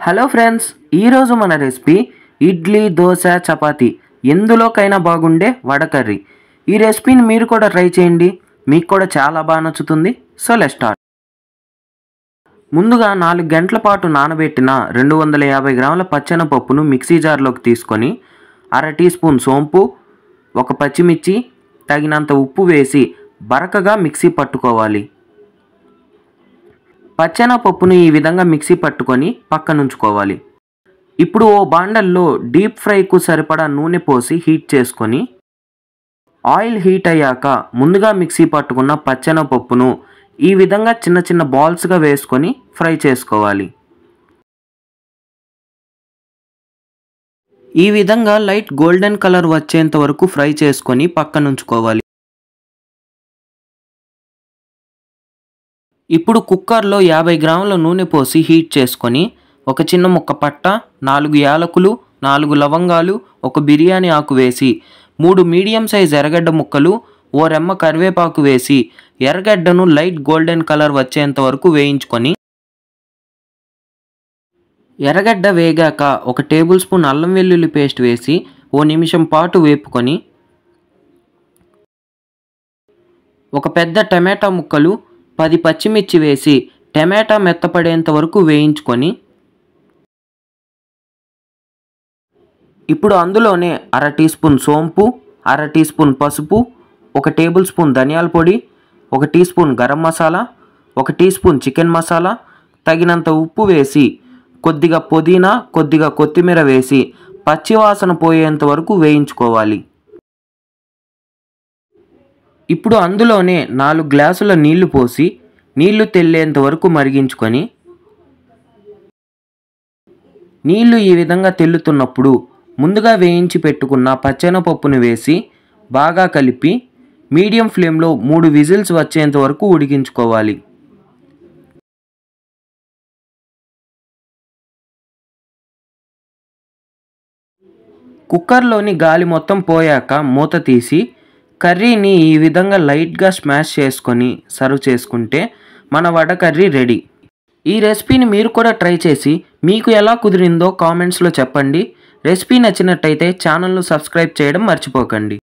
Hello friends, ఈరోజు మన recipe idli, dosa, chapati ఎందులోకైనా బాగుండే వడ కర్రీ. ఈ రెసిపీని మీరు కూడా ట్రై చేయండి, మీకు కూడా చాలా బాగా నచ్చుతుంది. So let's start. ముందుగా 4 గంటల పాటు నానబెట్టిన 250 గ్రాముల పచ్చెనపప్పును మిక్సీ జార్లోకి తీసుకొని అర టీ స్పూన్ సోంపు, ఒక పచ్చిమిర్చి, తగినంత ఉప్పు వేసి బరకగా మిక్సీ పట్టుకోవాలి. పచ్చెనపప్పును ఈ విధంగా మిక్సీ పట్టుకొని పక్కనుంచుకోవాలి. ఇప్పుడు ఓ బాండల్లో డీప్ ఫ్రైకు సరిపడా నూనె పోసి హీట్ చేసుకొని ఆయిల్ హీట్ అయ్యాక ముందుగా మిక్సీ పట్టుకున్న పచ్చెనపప్పును ఈ విధంగా చిన్న చిన్న బాల్స్గా వేసుకొని ఫ్రై చేసుకోవాలి. ఈ విధంగా లైట్ గోల్డెన్ కలర్ వచ్చేంత వరకు ఫ్రై చేసుకొని పక్కనుంచుకోవాలి. ఇప్పుడు కుక్కర్లో 50 గ్రాముల నూనె పోసి హీట్ చేసుకొని ఒక చిన్న ముక్క పట్ట, 4 యాలకులు, 4 లవంగాలు, ఒక బిర్యానీ ఆకు వేసి 3 మీడియం సైజ్ ఎర్రగడ్డ ముక్కలు, ఓ రెమ్మ కరివేపాకు వేసి ఎర్రగడ్డను లైట్ గోల్డెన్ కలర్ వచ్చేంత వరకు వేయించుకొని ఎర్రగడ్డ వేగాక ఒక టేబుల్ స్పూన్ అల్లం వెల్లుల్లి పేస్ట్ వేసి ఓ నిమిషం పాటు వేపుకొని ఒక పెద్ద టమాటా ముక్కలు, 10 పచ్చిమిర్చి వేసి టమాటా మెత్తపడేంత వరకు వేయించుకొని ఇప్పుడు అందులోనే అర టీ స్పూన్ సోంపు, అర టీ స్పూన్ పసుపు, ఒక టేబుల్ స్పూన్ ధనియాల పొడి, ఒక టీ స్పూన్ గరం మసాలా, ఒక టీ స్పూన్ చికెన్ మసాలా, తగినంత ఉప్పు వేసి కొద్దిగా పుదీనా, కొద్దిగా కొత్తిమీర వేసి పచ్చివాసన పోయేంత వరకు వేయించుకోవాలి. ఇప్పుడు అందులోనే 4 గ్లాసుల నీళ్లు పోసి నీళ్లు తెల్లేంత వరకు మరిగించుకొని నీళ్లు ఈ విధంగా తెల్లుతున్నప్పుడు ముందుగా వేయించి పెట్టుకున్న పచ్చెనపప్పును వేసి బాగా కలిపి మీడియం ఫ్లేమ్లో 3 విజిల్స్ వచ్చేంత వరకు ఉడికించుకోవాలి. కుక్కర్లోని గాలి మొత్తం పోయాక మూత తీసి కర్రీని ఈ విధంగా లైట్గా స్మాష్ చేసుకొని సర్వ్ చేసుకుంటే మన వడ కర్రీ రెడీ. ఈ రెసిపీని మీరు కూడా ట్రై చేసి మీకు ఎలా కుదిరిందో కామెంట్స్లో చెప్పండి. రెసిపీ నచ్చినట్టయితే ఛానల్ను సబ్స్క్రైబ్ చేయడం మర్చిపోకండి.